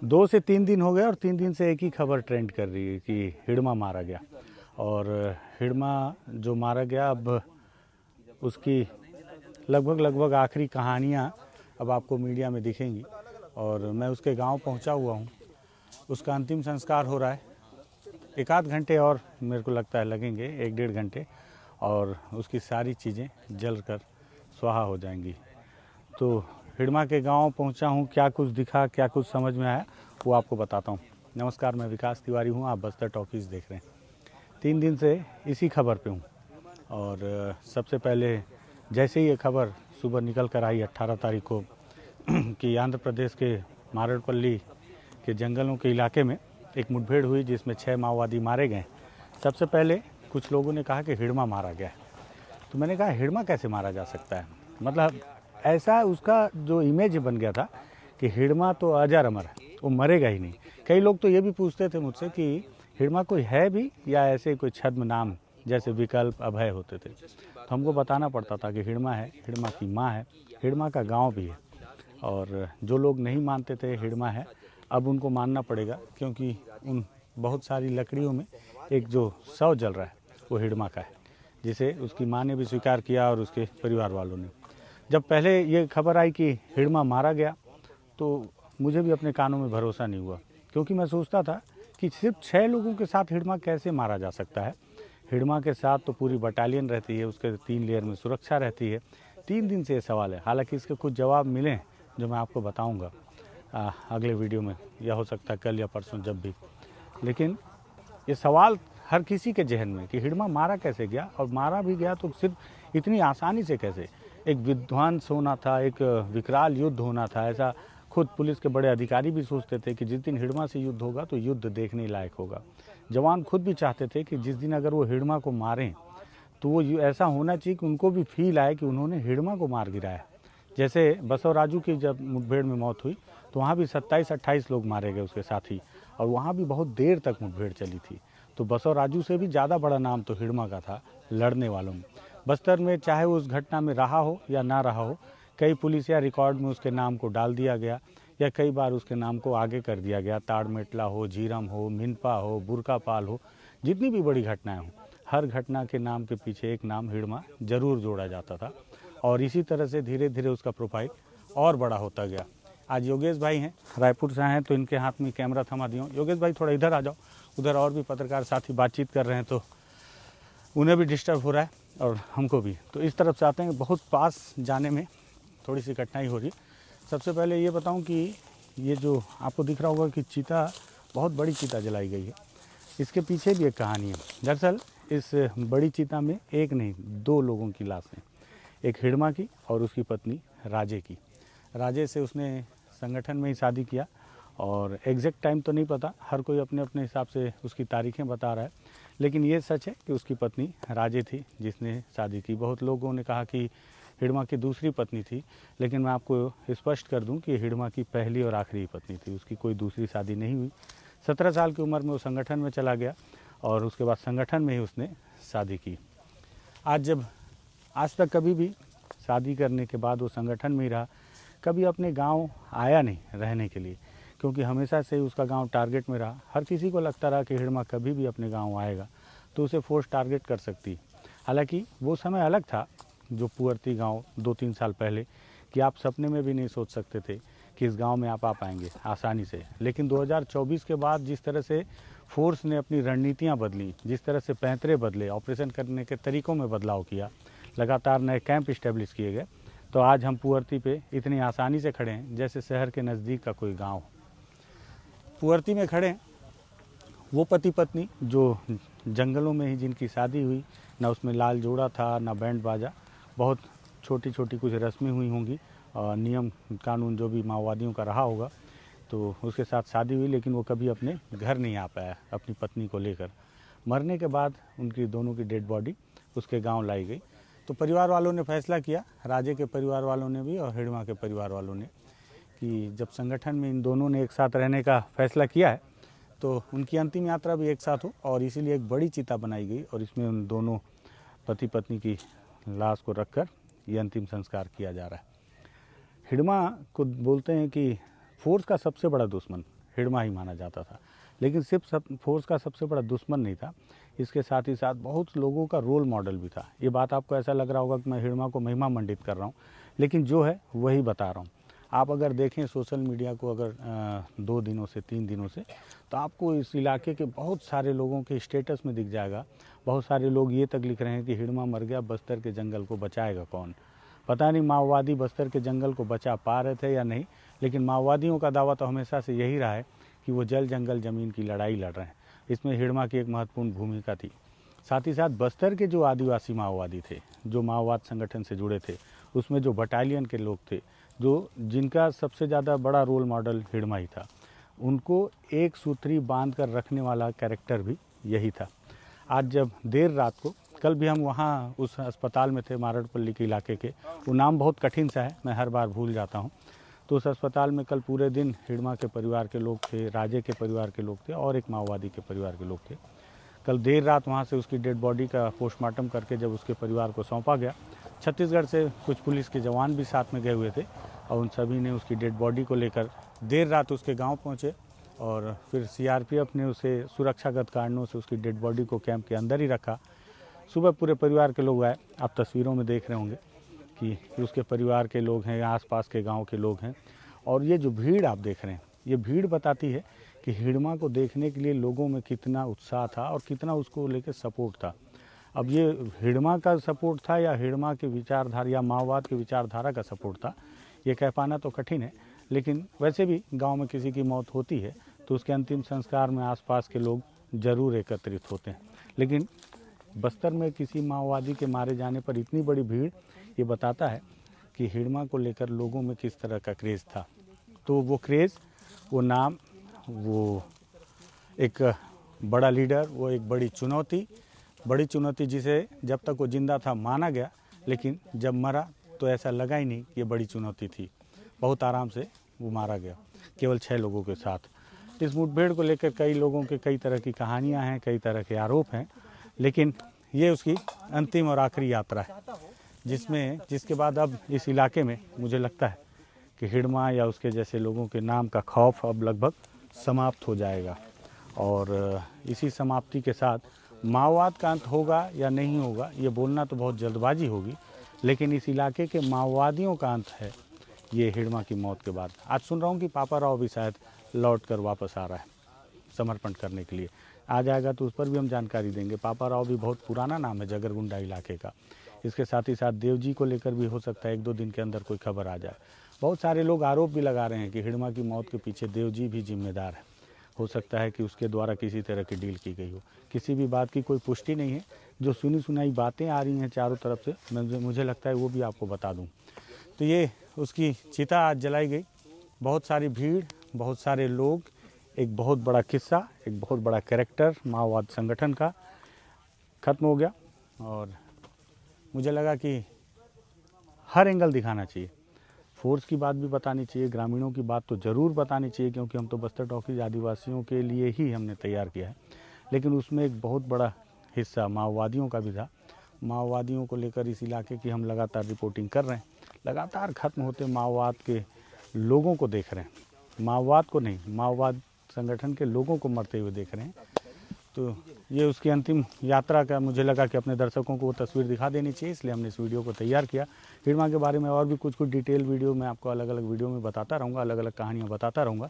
2 से 3 दिन हो गए और 3 दिन से एक ही खबर ट्रेंड कर रही है कि हिडमा मारा गया। और हिडमा जो मारा गया, अब उसकी लगभग आखिरी कहानियाँ अब आपको मीडिया में दिखेंगी। और मैं उसके गांव पहुंचा हुआ हूं, उसका अंतिम संस्कार हो रहा है। 1 आध घंटे और मेरे को लगता है लगेंगे, 1 डेढ़ घंटे, और उसकी सारी चीज़ें जल कर स्वाहा हो जाएंगी। तो हिडमा के गांव पहुंचा हूं, क्या कुछ दिखा, क्या कुछ समझ में आया, वो आपको बताता हूं। नमस्कार, मैं विकास तिवारी हूं, आप बस्तर टॉकीज देख रहे हैं। 3 दिन से इसी खबर पे हूं। और सबसे पहले जैसे ही ये खबर सुबह निकल कर आई 18 तारीख को कि आंध्र प्रदेश के मारेडपल्ली के जंगलों के इलाके में एक मुठभेड़ हुई जिसमें 6 माओवादी मारे गए। सबसे पहले कुछ लोगों ने कहा कि हिडमा मारा गया। तो मैंने कहा हिडमा कैसे मारा जा सकता है, मतलब ऐसा उसका जो इमेज बन गया था कि हिडमा तो अजर अमर है, वो मरेगा ही नहीं। कई लोग तो ये भी पूछते थे मुझसे कि हिडमा कोई है भी या ऐसे कोई छद्म नाम जैसे विकल्प अभय होते थे। तो हमको बताना पड़ता था कि हिडमा है, हिडमा की माँ है, हिडमा का गांव भी है। और जो लोग नहीं मानते थे हिडमा है, अब उनको मानना पड़ेगा, क्योंकि उन बहुत सारी लकड़ियों में एक जो शव जल रहा है वो हिडमा का है, जिसे उसकी माँ ने भी स्वीकार किया और उसके परिवार वालों ने। जब पहले ये खबर आई कि हिडमा मारा गया तो मुझे भी अपने कानों में भरोसा नहीं हुआ, क्योंकि मैं सोचता था कि सिर्फ 6 लोगों के साथ हिडमा कैसे मारा जा सकता है। हिडमा के साथ तो पूरी बटालियन रहती है, उसके 3 लेयर में सुरक्षा रहती है। 3 दिन से ये सवाल है। हालांकि इसके कुछ जवाब मिले जो मैं आपको बताऊंगा अगले वीडियो में, या हो सकता है कल या परसों, जब भी। लेकिन ये सवाल हर किसी के जहन में कि हिडमा मारा कैसे गया, और मारा भी गया तो सिर्फ इतनी आसानी से कैसे। एक विध्वंस होना था, एक विकराल युद्ध होना था, ऐसा खुद पुलिस के बड़े अधिकारी भी सोचते थे कि जिस दिन हिडमा से युद्ध होगा तो युद्ध देखने लायक होगा। जवान खुद भी चाहते थे कि जिस दिन अगर वो हिडमा को मारें तो वो ऐसा होना चाहिए कि उनको भी फील आए कि उन्होंने हिडमा को मार गिराया। जैसे बसवराजू की जब मुठभेड़ में मौत हुई तो वहाँ भी 27-28 लोग मारे गए उसके साथी, और वहाँ भी बहुत देर तक मुठभेड़ चली थी। तो बसवराजू से भी ज़्यादा बड़ा नाम तो हिडमा का था लड़ने वालों में। बस्तर में चाहे वो उस घटना में रहा हो या ना रहा हो, कई पुलिसिया रिकॉर्ड में उसके नाम को डाल दिया गया, या कई बार उसके नाम को आगे कर दिया गया। ताड़मेटला हो, झीरम हो, मिनपा हो, बुरकापाल हो, जितनी भी बड़ी घटनाएं हों, हर घटना के नाम के पीछे एक नाम हिडमा जरूर जोड़ा जाता था। और इसी तरह से धीरे धीरे उसका प्रोफाइल और बड़ा होता गया। आज योगेश भाई हैं, रायपुर से हैं, तो इनके हाथ में कैमरा थमा दिया हूँ। योगेश भाई थोड़ा इधर आ जाओ, उधर और भी पत्रकार साथी बातचीत कर रहे हैं तो उन्हें भी डिस्टर्ब हो रहा है और हमको भी। तो इस तरफ से आते हैं, बहुत पास जाने में थोड़ी सी कठिनाई हो रही। सबसे पहले ये बताऊं कि ये जो आपको दिख रहा होगा कि चीता, बहुत बड़ी चीता जलाई गई है, इसके पीछे भी एक कहानी है। दरअसल इस बड़ी चीता में एक नहीं 2 लोगों की लाश हैं, एक हिडमा की और उसकी पत्नी राजे की। राजे से उसने संगठन में ही शादी किया, और एग्जैक्ट टाइम तो नहीं पता, हर कोई अपने अपने हिसाब से उसकी तारीखें बता रहा है। लेकिन ये सच है कि उसकी पत्नी राजे थी जिसने शादी की। बहुत लोगों ने कहा कि हिडमा की दूसरी पत्नी थी, लेकिन मैं आपको स्पष्ट कर दूं कि हिडमा की पहली और आखिरी पत्नी थी, उसकी कोई दूसरी शादी नहीं हुई। 17 साल की उम्र में वो संगठन में चला गया और उसके बाद संगठन में ही उसने शादी की। आज तक कभी भी शादी करने के बाद वो संगठन में ही रहा, कभी अपने गांव आया नहीं रहने के लिए, क्योंकि हमेशा से उसका गांव टारगेट में रहा। हर किसी को लगता रहा कि हिडमा कभी भी अपने गांव आएगा तो उसे फोर्स टारगेट कर सकती। हालांकि वो समय अलग था, जो पुअर्ती गांव 2-3 साल पहले, कि आप सपने में भी नहीं सोच सकते थे कि इस गांव में आप आ पाएंगे आसानी से। लेकिन 2024 के बाद जिस तरह से फोर्स ने अपनी रणनीतियां बदली, जिस तरह से पैंतरे बदले, ऑपरेशन करने के तरीक़ों में बदलाव किया, लगातार नए कैंप इस्टेब्लिश किए गए, तो आज हम पुअर्ती पे इतनी आसानी से खड़े हैं जैसे शहर के नज़दीक का कोई गांव। पुअर्ती में खड़े हैं वो पति पत्नी जो जंगलों में ही जिनकी शादी हुई, ना उसमें लाल जोड़ा था, ना बैंड बाजा, बहुत छोटी छोटी कुछ रस्में हुई होंगी, नियम कानून जो भी माओवादियों का रहा होगा, तो उसके साथ शादी हुई। लेकिन वो कभी अपने घर नहीं आ पाया अपनी पत्नी को लेकर। मरने के बाद उनकी दोनों की डेड बॉडी उसके गांव लाई गई। तो परिवार वालों ने फैसला किया, राजे के परिवार वालों ने भी और हिडमा के परिवार वालों ने, कि जब संगठन में इन दोनों ने एक साथ रहने का फैसला किया है तो उनकी अंतिम यात्रा भी एक साथ हो, और इसीलिए एक बड़ी चिता बनाई गई और इसमें उन दोनों पति पत्नी की लाश को रखकर ये अंतिम संस्कार किया जा रहा है। हिडमा को बोलते हैं कि फोर्स का सबसे बड़ा दुश्मन हिड़मा ही माना जाता था। लेकिन सिर्फ फोर्स का सबसे बड़ा दुश्मन नहीं था, इसके साथ ही साथ बहुत लोगों का रोल मॉडल भी था। ये बात आपको ऐसा लग रहा होगा कि मैं हिड़मा को महिमा मंडित कर रहा हूँ, लेकिन जो है वही बता रहा हूँ। आप अगर देखें सोशल मीडिया को अगर 2 दिनों से 3 दिनों से, तो आपको इस इलाके के बहुत सारे लोगों के स्टेटस में दिख जाएगा। बहुत सारे लोग ये तक लिख रहे हैं कि हिड़मा मर गया, बस्तर के जंगल को बचाएगा कौन। पता नहीं माओवादी बस्तर के जंगल को बचा पा रहे थे या नहीं, लेकिन माओवादियों का दावा तो हमेशा से यही रहा है कि वो जल जंगल ज़मीन की लड़ाई लड़ रहे हैं। इसमें हिड़मा की एक महत्वपूर्ण भूमिका थी। साथ ही साथ बस्तर के जो आदिवासी माओवादी थे, जो माओवाद संगठन से जुड़े थे, उसमें जो बटालियन के लोग थे, जो जिनका सबसे ज़्यादा बड़ा रोल मॉडल हिड़मा ही था, उनको एक सूत्री बांध कर रखने वाला कैरेक्टर भी यही था। आज जब देर रात को, कल भी हम वहाँ उस अस्पताल में थे मारड़पल्ली के इलाके के, वो नाम बहुत कठिन सा है, मैं हर बार भूल जाता हूँ। तो उस अस्पताल में कल पूरे दिन हिड़मा के परिवार के लोग थे, राजे के परिवार के लोग थे और एक माओवादी के परिवार के लोग थे। कल देर रात वहाँ से उसकी डेड बॉडी का पोस्टमार्टम करके जब उसके परिवार को सौंपा गया, छत्तीसगढ़ से कुछ पुलिस के जवान भी साथ में गए हुए थे और उन सभी ने उसकी डेड बॉडी को लेकर देर रात उसके गांव पहुंचे और फिर सीआरपीएफ ने उसे सुरक्षागत कारणों से उसकी डेड बॉडी को कैंप के अंदर ही रखा। सुबह पूरे परिवार के लोग आए, आप तस्वीरों में देख रहे होंगे कि उसके परिवार के लोग हैं, आसपास के गांव के लोग हैं। और ये जो भीड़ आप देख रहे हैं, ये भीड़ बताती है कि हिड़मा को देखने के लिए लोगों में कितना उत्साह था और कितना उसको लेकर सपोर्ट था। अब ये हिड़मा का सपोर्ट था या हिड़मा के विचारधारा या माओवाद के विचारधारा का सपोर्ट था, ये कह पाना तो कठिन है। लेकिन वैसे भी गांव में किसी की मौत होती है तो उसके अंतिम संस्कार में आसपास के लोग जरूर एकत्रित होते हैं। लेकिन बस्तर में किसी माओवादी के मारे जाने पर इतनी बड़ी भीड़, ये बताता है कि हिड़मा को लेकर लोगों में किस तरह का क्रेज़ था। तो वो क्रेज़, वो नाम, वो एक बड़ा लीडर, वो एक बड़ी चुनौती जिसे जब तक वो जिंदा था माना गया, लेकिन जब मरा तो ऐसा लगा ही नहीं कि ये बड़ी चुनौती थी। बहुत आराम से वो मारा गया, केवल 6 लोगों के साथ। इस मुठभेड़ को लेकर कई लोगों के कई तरह की कहानियाँ हैं, कई तरह के आरोप हैं, लेकिन ये उसकी अंतिम और आखिरी यात्रा है जिसके बाद अब इस इलाके में मुझे लगता है कि हिड़मा या उसके जैसे लोगों के नाम का खौफ अब लगभग समाप्त हो जाएगा। और इसी समाप्ति के साथ माओवाद का अंत होगा या नहीं होगा, ये बोलना तो बहुत जल्दबाजी होगी, लेकिन इस इलाके के माओवादियों का अंत है ये हिड़मा की मौत के बाद। आज सुन रहा हूँ कि पापा राव भी शायद लौट कर वापस आ रहा है समर्पण करने के लिए। आ जाएगा तो उस पर भी हम जानकारी देंगे। पापा राव भी बहुत पुराना नाम है जगरगुंडा इलाके का। इसके साथ ही साथ देवजी को लेकर भी हो सकता है 1-2 दिन के अंदर कोई खबर आ जाए। बहुत सारे लोग आरोप भी लगा रहे हैं कि हिड़मा की मौत के पीछे देवजी भी जिम्मेदार है। हो सकता है कि उसके द्वारा किसी तरह की डील की गई हो। किसी भी बात की कोई पुष्टि नहीं है, जो सुनी सुनाई बातें आ रही हैं चारों तरफ से, मुझे लगता है वो भी आपको बता दूँ। तो ये उसकी चिता आज जलाई गई, बहुत सारी भीड़, बहुत सारे लोग, एक बहुत बड़ा किस्सा, एक बहुत बड़ा कैरेक्टर माओवाद संगठन का ख़त्म हो गया। और मुझे लगा कि हर एंगल दिखाना चाहिए, फोर्स की बात भी बतानी चाहिए, ग्रामीणों की बात तो ज़रूर बतानी चाहिए, क्योंकि हम तो बस्तर टॉकीज आदिवासियों के लिए ही हमने तैयार किया है। लेकिन उसमें एक बहुत बड़ा हिस्सा माओवादियों का भी था। माओवादियों को लेकर इस इलाके की हम लगातार रिपोर्टिंग कर रहे हैं, लगातार ख़त्म होते माओवाद के लोगों को देख रहे हैं, माओवाद को नहीं, माओवाद संगठन के लोगों को मरते हुए देख रहे हैं। तो ये उसकी अंतिम यात्रा का मुझे लगा कि अपने दर्शकों को वो तस्वीर दिखा देनी चाहिए, इसलिए हमने इस वीडियो को तैयार किया। हिड़मा के बारे में और भी कुछ डिटेल वीडियो मैं आपको अलग अलग वीडियो में बताता रहूँगा, अलग अलग कहानियाँ बताता रहूँगा।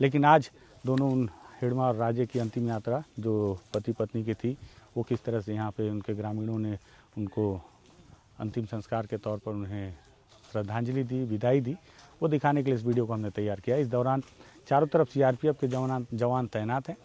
लेकिन आज दोनों हिड़मा और राजे की अंतिम यात्रा जो पति पत्नी की थी, वो किस तरह से यहाँ पे उनके ग्रामीणों ने उनको अंतिम संस्कार के तौर पर उन्हें श्रद्धांजलि दी, विदाई दी, वो दिखाने के लिए इस वीडियो को हमने तैयार किया। इस दौरान चारों तरफ सीआरपीएफ के जवान तैनात हैं।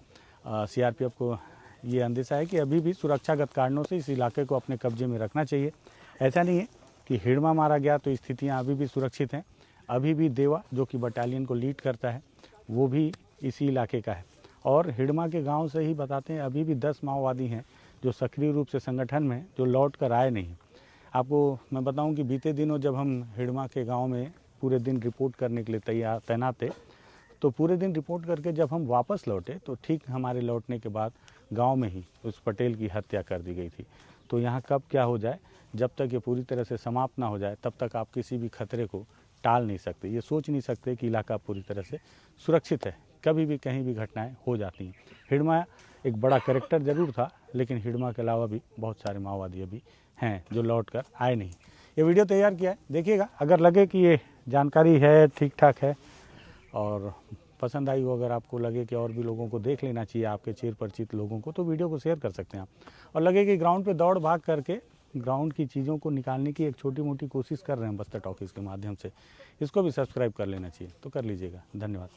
सीआरपीएफ को ये अंदेशा है कि अभी भी सुरक्षागत कारणों से इस इलाके को अपने कब्जे में रखना चाहिए। ऐसा नहीं है कि हिड़मा मारा गया तो स्थितियाँ अभी भी सुरक्षित हैं। अभी भी देवा जो कि बटालियन को लीड करता है वो भी इसी इलाके का है। और हिड़मा के गांव से ही बताते हैं अभी भी 10 माओवादी हैं जो सक्रिय रूप से संगठन में जो लौट कर आए नहीं। आपको मैं बताऊं कि बीते दिनों जब हम हिड़मा के गांव में पूरे दिन रिपोर्ट करने के लिए तैनात थे, तो पूरे दिन रिपोर्ट करके जब हम वापस लौटे तो ठीक हमारे लौटने के बाद गांव में ही उस पटेल की हत्या कर दी गई थी। तो यहाँ कब क्या हो जाए, जब तक ये पूरी तरह से समाप्त ना हो जाए तब तक आप किसी भी खतरे को टाल नहीं सकते, ये सोच नहीं सकते कि इलाका पूरी तरह से सुरक्षित है, कभी भी कहीं भी घटनाएं हो जाती हैं। हिड़मा एक बड़ा कैरेक्टर ज़रूर था, लेकिन हिड़मा के अलावा भी बहुत सारे माओवादी अभी हैं जो लौट कर आए नहीं। ये वीडियो तैयार किया है, देखिएगा। अगर लगे कि ये जानकारी है, ठीक ठाक है और पसंद आई हो, अगर आपको लगे कि और भी लोगों को देख लेना चाहिए, आपके चिर परिचित लोगों को, तो वीडियो को शेयर कर सकते हैं आप। और लगे कि ग्राउंड पे दौड़ भाग करके ग्राउंड की चीज़ों को निकालने की एक छोटी मोटी कोशिश कर रहे हैं बस्तर टॉकीज़ के माध्यम से, इसको भी सब्सक्राइब कर लेना चाहिए, तो कर लीजिएगा। धन्यवाद।